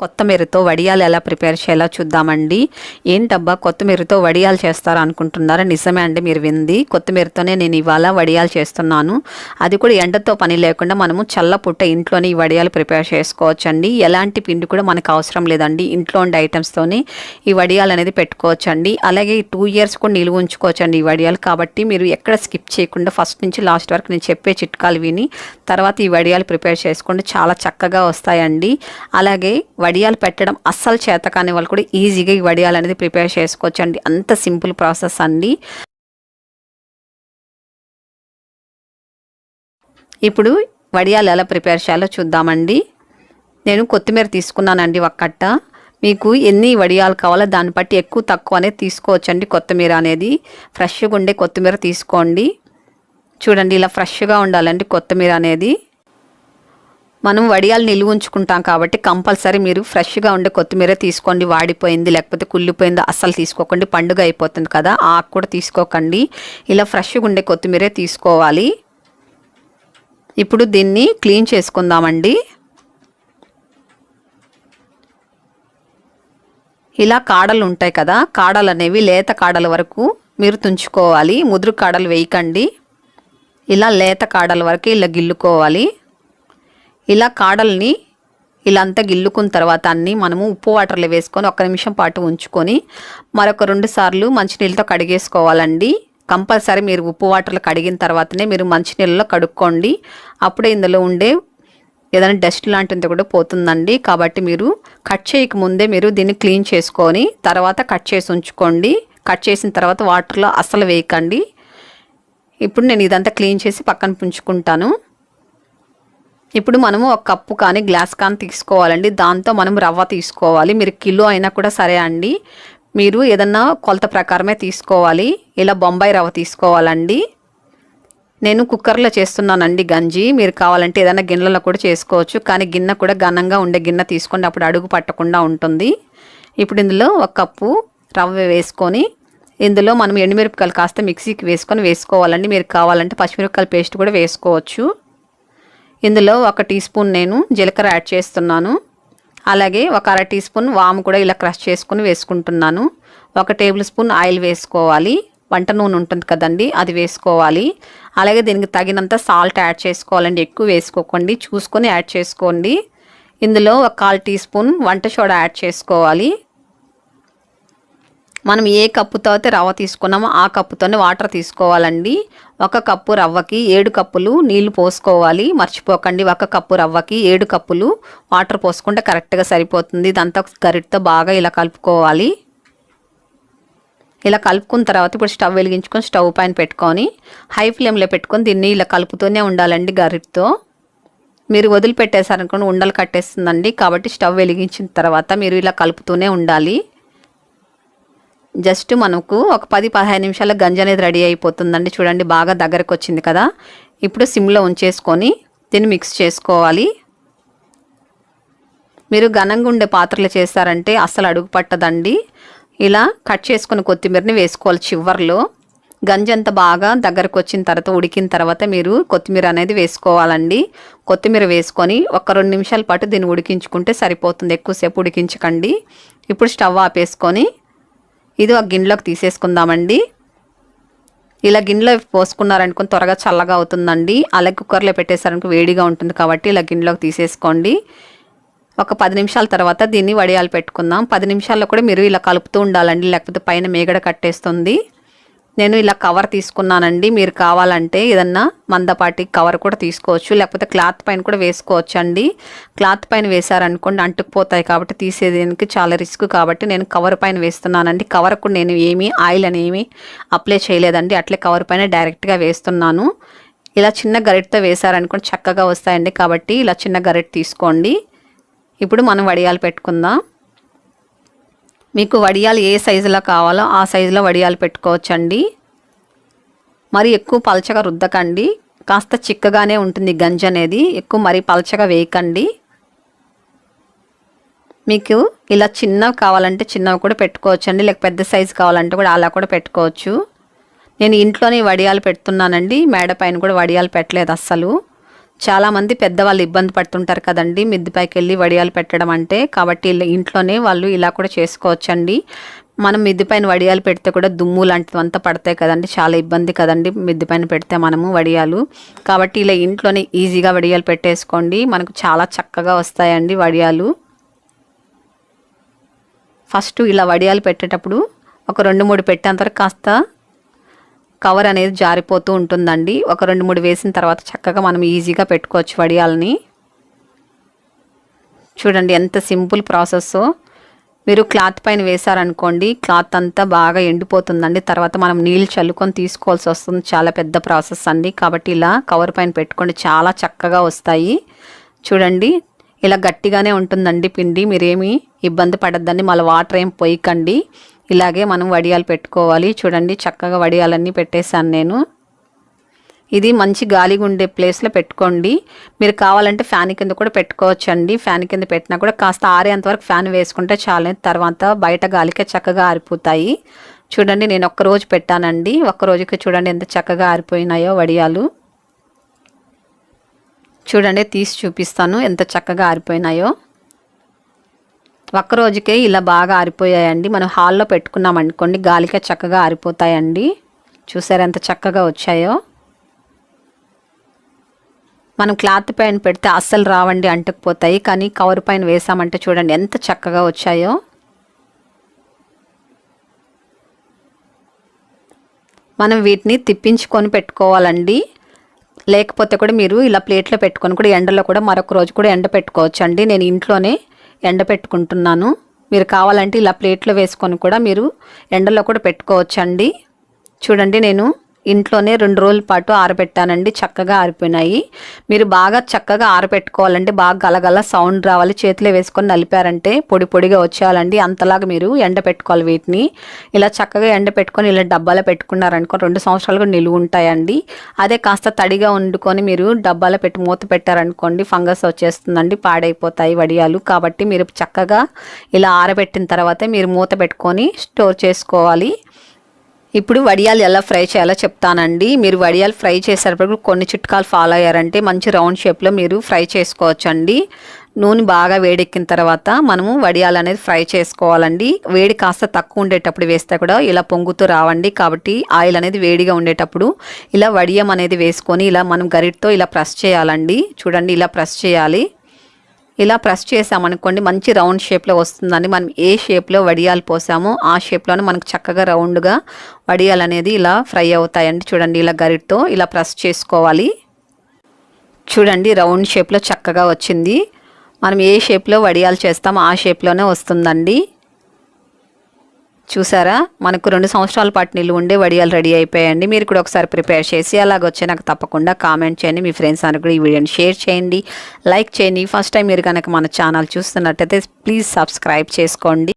కొత్తిమీరతో వడియాలు ఎలా ప్రిపేర్ చేయాలో చూద్దామండి. ఏంటబ్బా కొత్తిమీరతో వడియాలు చేస్తారా అనుకుంటున్నారా? నిజమే అండి, మీరు వింది. కొత్తిమీరతోనే నేను ఇవాళ వడియాలు చేస్తున్నాను. అది కూడా ఎండతో పని లేకుండా మనము చల్లపుట్ట ఇంట్లోనే ఈ వడియాలు ప్రిపేర్ చేసుకోవచ్చండి. ఎలాంటి పిండి కూడా మనకు అవసరం లేదండి. ఇంట్లో ఉండే ఐటమ్స్తోనే ఈ వడియాలు అనేది పెట్టుకోవచ్చండి. అలాగే 2 years కూడా నిలువ ఉంచుకోవచ్చండి ఈ వడియాలు. కాబట్టి మీరు ఎక్కడ స్కిప్ చేయకుండా ఫస్ట్ నుంచి లాస్ట్ వరకు నేను చెప్పే చిట్కాలు విని తర్వాత ఈ వడియాలు ప్రిపేర్ చేసుకోండి. చాలా చక్కగా వస్తాయండి. అలాగే వడియాలు పెట్టడం అస్సలు చేత కాని వాళ్ళు కూడా ఈజీగా ఈ వడియాలు అనేది ప్రిపేర్ చేసుకోవచ్చండి. అంత సింపుల్ ప్రాసెస్ అండి. ఇప్పుడు వడియాలు ఎలా ప్రిపేర్ చేయాలో చూద్దామండి. నేను కొత్తిమీర తీసుకున్నానండి ఒక కట్ట. మీకు ఎన్ని వడియాలు కావాలో దాన్ని బట్టి ఎక్కువ తక్కువ అనేది తీసుకోవచ్చండి. కొత్తిమీర అనేది ఫ్రెష్గా ఉండే కొత్తిమీర తీసుకోండి. చూడండి, ఇలా ఫ్రెష్గా ఉండాలండి కొత్తిమీర అనేది. మనం వడియాలు నిలువ ఉంచుకుంటాం కాబట్టి కంపల్సరీ మీరు ఫ్రెష్గా ఉండే కొత్తిమీర తీసుకోండి. వాడిపోయింది లేకపోతే కుళ్ళిపోయింది అస్సలు తీసుకోకండి. పండుగ అయిపోతుంది కదా, ఆకు కూడా తీసుకోకండి. ఇలా ఫ్రెష్గా ఉండే కొత్తిమీరే తీసుకోవాలి. ఇప్పుడు దీన్ని క్లీన్ చేసుకుందామండి. ఇలా కాడలు ఉంటాయి కదా, కాడలు అనేవి లేత కాడల వరకు మీరు తుంచుకోవాలి. ముదురు కాడలు వేయకండి. ఇలా లేత కాడల వరకు ఇలా గిల్లుకోవాలి. ఇలా కాడల్ని ఇలా అంతా గిల్లుకున్న తర్వాత అన్నీ మనము ఉప్పు వాటర్లో వేసుకొని 1 నిమిషం పాటు ఉంచుకొని మరొక 2 సార్లు మంచినీళ్ళతో కడిగేసుకోవాలండి. కంపల్సరీ మీరు ఉప్పు వాటర్లో కడిగిన తర్వాతనే మీరు మంచినీళ్ళలో కడుక్కోండి. అప్పుడే ఇందులో ఉండే ఏదైనా డస్ట్ లాంటిది కూడా పోతుందండి. కాబట్టి మీరు కట్ చేయక ముందే మీరు దీన్ని క్లీన్ చేసుకొని తర్వాత కట్ చేసి ఉంచుకోండి. కట్ చేసిన తర్వాత వాటర్లో అస్సలు వేయకండి. ఇప్పుడు నేను ఇదంతా క్లీన్ చేసి పక్కన ఉంచుకుంటాను. ఇప్పుడు మనము 1 కప్పు కానీ గ్లాస్ కానీ తీసుకోవాలండి. దాంతో మనం రవ్వ తీసుకోవాలి. మీరు కిలో అయినా కూడా సరే అండి. మీరు ఏదన్నా కొలత ప్రకారమే తీసుకోవాలి. ఇలా బొంబాయి రవ్వ తీసుకోవాలండి. నేను కుక్కర్లో చేస్తున్నానండి గంజి. మీరు కావాలంటే ఏదైనా గిన్నెలో కూడా చేసుకోవచ్చు. కానీ గిన్నె కూడా ఘనంగా ఉండే గిన్నె తీసుకోండి, అప్పుడు అడుగు పట్టకుండా ఉంటుంది. ఇప్పుడు ఇందులో 1 కప్పు రవ్వ వేసుకొని ఇందులో మనం ఎండుమిరపకాయలు కాస్త మిక్సీకి వేసుకోవాలండి. మీరు కావాలంటే పచ్చిమిరపకాయల పేస్ట్ కూడా వేసుకోవచ్చు. ఇందులో 1 టీ స్పూన్ నేను జీలకర్ర యాడ్ చేస్తున్నాను. అలాగే 1 అర టీ స్పూన్ వాము కూడా ఇలా క్రష్ చేసుకుని వేసుకుంటున్నాను. 1 టేబుల్ స్పూన్ ఆయిల్ వేసుకోవాలి. వంట నూనె ఉంటుంది కదండి, అది వేసుకోవాలి. అలాగే దీనికి తగినంత సాల్ట్ యాడ్ చేసుకోవాలండి. ఎక్కువ వేసుకోకండి, చూసుకొని యాడ్ చేసుకోండి. ఇందులో 1/4 టీ స్పూన్ వంట సోడా యాడ్ చేసుకోవాలి. మనం ఏ కప్పుతో అయితే రవ్వ తీసుకున్నామో ఆ కప్పుతోనే వాటర్ తీసుకోవాలండి. 1 కప్పు రవ్వకి 7 కప్పులు నీళ్లు పోసుకోవాలి. మర్చిపోకండి, 1 కప్పు రవ్వకి 7 కప్పులు వాటర్ పోసుకుంటే కరెక్ట్గా సరిపోతుంది. ఇదంతా గరిటతో బాగా ఇలా కలుపుకోవాలి. ఇలా కలుపుకున్న తర్వాత ఇప్పుడు స్టవ్ వెలిగించుకొని స్టవ్ పైన పెట్టుకొని హై ఫ్లేమ్లో పెట్టుకొని దీన్ని ఇలా కలుపుతూనే ఉండాలండి గరిటతో. మీరు వదిలిపెట్టేసారనుకోండి ఉండలు కట్టేస్తుందండి. కాబట్టి స్టవ్ వెలిగించిన తర్వాత మీరు ఇలా కలుపుతూనే ఉండాలి. జస్ట్ మనకు ఒక 10-15 నిమిషాల గంజి అనేది రెడీ అయిపోతుందండి. చూడండి, బాగా దగ్గరకు వచ్చింది కదా. ఇప్పుడు సిమ్లో ఉంచేసుకొని దీన్ని మిక్స్ చేసుకోవాలి. మీరు ఘనంగా ఉండే పాత్రలు చేస్తారంటే అస్సలు అడుగు పట్టదండి. ఇలా కట్ చేసుకుని కొత్తిమీరని వేసుకోవాలి చివర్లో. గంజి అంతా బాగా దగ్గరకు వచ్చిన తర్వాత ఉడికిన తర్వాత మీరు కొత్తిమీర అనేది వేసుకోవాలండి. కొత్తిమీర వేసుకొని 1-2 నిమిషాల పాటు దీన్ని ఉడికించుకుంటే సరిపోతుంది. ఎక్కువసేపు ఉడికించకండి. ఇప్పుడు స్టవ్ ఆపేసుకొని ఇది ఒక గిన్నెలోకి తీసేసుకుందామండి. ఇలా గిన్నెలో పోసుకున్నారనుకుని త్వరగా చల్లగా అవుతుందండి. అలాగే కుక్కర్లో పెట్టేసారనుకో వేడిగా ఉంటుంది. కాబట్టి ఇలా గిన్నెలోకి తీసేసుకోండి. ఒక 10 నిమిషాల తర్వాత దీన్ని వడియాలు పెట్టుకుందాం. 10 నిమిషాల్లో కూడా మీరు ఇలా కలుపుతూ ఉండాలండి, లేకపోతే పైన మేగడ కట్టేస్తుంది. నేను ఇలా కవర్ తీసుకున్నానండి. మీరు కావాలంటే ఏదన్నా మందపాటి కవర్ కూడా తీసుకోవచ్చు, లేకపోతే క్లాత్ పైన కూడా వేసుకోవచ్చు అండి. క్లాత్ పైన వేసారనుకోండి అంటుకుపోతాయి, కాబట్టి తీసేదానికి చాలా రిస్క్. కాబట్టి నేను కవర్ పైన వేస్తున్నానండి. కవర్ కూడా నేను ఆయిల్ అనేమి అప్లై చేయలేదండి. అట్లే కవర్ పైన డైరెక్ట్గా వేస్తున్నాను. ఇలా చిన్న గరిటతో వేసారనుకోండి చక్కగా వస్తాయండి. కాబట్టి ఇలా చిన్న గరిట తీసుకోండి. ఇప్పుడు మనం వడియాలు పెట్టుకుందాం. మీకు వడియాలు ఏ సైజులో కావాలో ఆ సైజులో వడియాలు పెట్టుకోవచ్చండి. మరి ఎక్కువ పలచగా రుద్దకండి, కాస్త చిక్కగానే ఉంటుంది గంజి అనేది. ఎక్కువ మరి పలచగా వేయకండి. మీకు ఇలా చిన్నవి కావాలంటే చిన్నవి కూడా పెట్టుకోవచ్చండి, లేక పెద్ద సైజు కావాలంటే కూడా అలా కూడా పెట్టుకోవచ్చు. నేను ఇంట్లోనే వడియాలు పెడుతున్నానండి, మేడ పైన కూడా వడియాలు పెట్టలేదు అస్సలు. చాలామంది పెద్దవాళ్ళు ఇబ్బంది పడుతుంటారు కదండి మిద్దెపైకి వెళ్ళి వడియాలు పెట్టడం అంటే. కాబట్టి ఇంట్లోనే వాళ్ళు ఇలా కూడా చేసుకోవచ్చండి. మనం మిద్దె పైన వడియాలు పెడితే కూడా దుమ్ము లాంటివంతా పడతాయి కదండి, చాలా ఇబ్బంది కదండి మిద్దె పైన పెడితే మనము వడియాలు. కాబట్టి ఇలా ఇంట్లోనే ఈజీగా వడియాలు పెట్టేసుకోండి, మనకు చాలా చక్కగా వస్తాయండి వడియాలు. ఫస్ట్ ఇలా వడియాలు పెట్టేటప్పుడు ఒక 2-3 పెట్టేంతవరకు కాస్త కవర్ అనేది జారిపోతూ ఉంటుందండి. ఒక 2-3 వేసిన తర్వాత చక్కగా మనం ఈజీగా పెట్టుకోవచ్చు వడియాలని. చూడండి ఎంత సింపుల్ ప్రాసెస్. మీరు క్లాత్ పైన వేశారనుకోండి క్లాత్ అంతా బాగా ఎండిపోతుందండి, తర్వాత మనం నీళ్ళు చల్లుకొని తీసుకోవాల్సి వస్తుంది, చాలా పెద్ద ప్రాసెస్ అండి. కాబట్టి ఇలా కవర్ పైన పెట్టుకోండి, చాలా చక్కగా వస్తాయి. చూడండి ఇలా గట్టిగానే ఉంటుందండి పిండి, మీరేమీ ఇబ్బంది పడద్దండి, మళ్ళీ వాటర్ ఏం పోయకండి. ఇలాగే మనం వడియాలు పెట్టుకోవాలి. చూడండి చక్కగా వడియాలన్నీ పెట్టేశాను నేను. ఇది మంచి గాలిగా ఉండే ప్లేస్లో పెట్టుకోండి. మీరు కావాలంటే ఫ్యాన్ కింద కూడా పెట్టుకోవచ్చండి. ఫ్యాన్ కింద పెట్టినా కూడా కాస్త ఆరేంత వరకు ఫ్యాన్ వేసుకుంటే చాలు, తర్వాత బయట గాలికే చక్కగా ఆరిపోతాయి. చూడండి నేను ఒక్కరోజు పెట్టానండి, ఒక్కరోజుకి చూడండి ఎంత చక్కగా ఆరిపోయినాయో వడియాలు. చూడండి తీసి చూపిస్తాను ఎంత చక్కగా ఆరిపోయినాయో. ఒక్కరోజుకే ఇలా బాగా ఆరిపోయాయండి. మనం హాల్లో పెట్టుకున్నాం అనుకోండి గాలికే చక్కగా ఆరిపోతాయండి. చూసారు ఎంత చక్కగా వచ్చాయో. మనం క్లాత్ పైన పెడితే అస్సలు రావండి, అంటుకుపోతాయి. కానీ కవర్ పైన వేసామంటే చూడండి ఎంత చక్కగా వచ్చాయో. మనం వీటిని తిప్పించుకొని పెట్టుకోవాలండి, లేకపోతే కూడా మీరు ఇలా ప్లేట్లో పెట్టుకొని కూడా ఎండలో కూడా మరొక రోజు కూడా ఎండ పెట్టుకోవచ్చు అండి. నేను ఇంట్లోనే ఎండ పెట్టుకుంటున్నాను. మీరు కావాలంటే ఇలా ప్లేట్లో వేసుకొని కూడా మీరు ఎండలో కూడా పెట్టుకోవచ్చండి. చూడండి నేను ఇంట్లోనే 2 రోజుల పాటు ఆరబెట్టానండి, చక్కగా ఆరిపోయినాయి. మీరు బాగా చక్కగా ఆరబెట్టుకోవాలంటే బాగా గలగల సౌండ్ రావాలి, చేతిలో వేసుకొని నలిపారంటే పొడి పొడిగా వచ్చేయాలండి, అంతలాగా మీరు ఎండ పెట్టుకోవాలి వీటిని. ఇలా చక్కగా ఎండ పెట్టుకొని ఇలా డబ్బాలో పెట్టుకున్నారనుకో 2 సంవత్సరాలు కూడా నిలువ ఉంటాయండి. అదే కాస్త తడిగా వండుకొని మీరు డబ్బాలో పెట్టి మూత పెట్టారనుకోండి ఫంగస్ వచ్చేస్తుందండి, పాడైపోతాయి వడియాలు. కాబట్టి మీరు చక్కగా ఇలా ఆరబెట్టిన తర్వాతే మీరు మూత పెట్టుకొని స్టోర్ చేసుకోవాలి. ఇప్పుడు వడియాలు ఎలా ఫ్రై చేయాలో చెప్తానండి. మీరు వడియాలు ఫ్రై చేసేటప్పుడు కొన్ని చిట్కాలు ఫాలో అయ్యారంటే మంచి రౌండ్ షేప్లో మీరు ఫ్రై చేసుకోవచ్చండి. నూనె బాగా వేడెక్కిన తర్వాత మనము వడియాలు అనేది ఫ్రై చేసుకోవాలండి. వేడి కాస్త తక్కువ ఉండేటప్పుడు వేస్తే కూడా ఇలా పొంగుతూ రావండి. కాబట్టి ఆయిల్ అనేది వేడిగా ఉండేటప్పుడు ఇలా వడియం అనేది వేసుకొని ఇలా మనం గరిటతో ఇలా ప్రెస్ చేయాలండి. చూడండి ఇలా ప్రెస్ చేయాలి. ఇలా ప్రెస్ చేసామనుకోండి మంచి రౌండ్ షేప్లో వస్తుందండి. మనం ఏ షేప్లో వడియాలు పోసామో ఆ షేప్లోనే మనకు చక్కగా రౌండ్గా వడియాలు అనేది ఇలా ఫ్రై అవుతాయండి. చూడండి ఇలా గరిటతో ఇలా ప్రెస్ చేసుకోవాలి. చూడండి రౌండ్ షేప్లో చక్కగా వచ్చింది. మనం ఏ షేప్లో వడియాలు చేస్తామో ఆ షేప్లోనే వస్తుందండి. చూసారా మనకు 2 సంవత్సరాల పాటు నిలువ ఉండే వడియాలు రెడీ అయిపోయాయండి. మీరు కూడా ఒకసారి ప్రిపేర్ చేసి అలాగొచ్చే నాకు తప్పకుండా కామెంట్ చేయండి. మీ ఫ్రెండ్స్ అందరూ కూడా ఈ వీడియోని షేర్ చేయండి, లైక్ చేయండి. ఫస్ట్ టైం మీరు కనుక మన ఛానల్ చూస్తున్నట్టయితే ప్లీజ్ సబ్స్క్రైబ్ చేసుకోండి.